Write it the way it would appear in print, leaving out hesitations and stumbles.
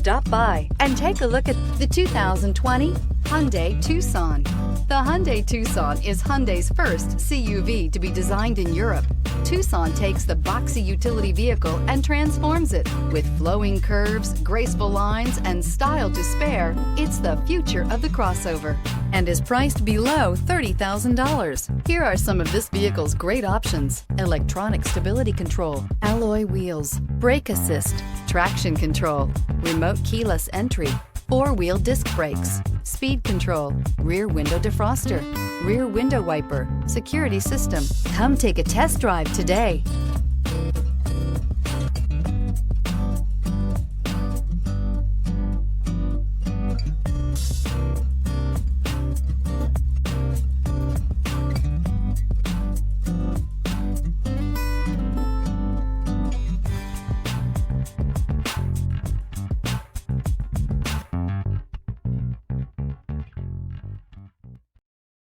Stop by and take a look at the 2020 Hyundai Tucson. The Hyundai Tucson is Hyundai's first CUV to be designed in Europe. Tucson takes the boxy utility vehicle and transforms it. With flowing curves, graceful lines, and style to spare, it's the future of the crossover and is priced below $30,000. Here are some of this vehicle's great options: electronic stability control, alloy wheels, brake assist, traction control, remote keyless entry, four-wheel disc brakes, speed control, rear window defroster, rear window wiper, security system. Come take a test drive today.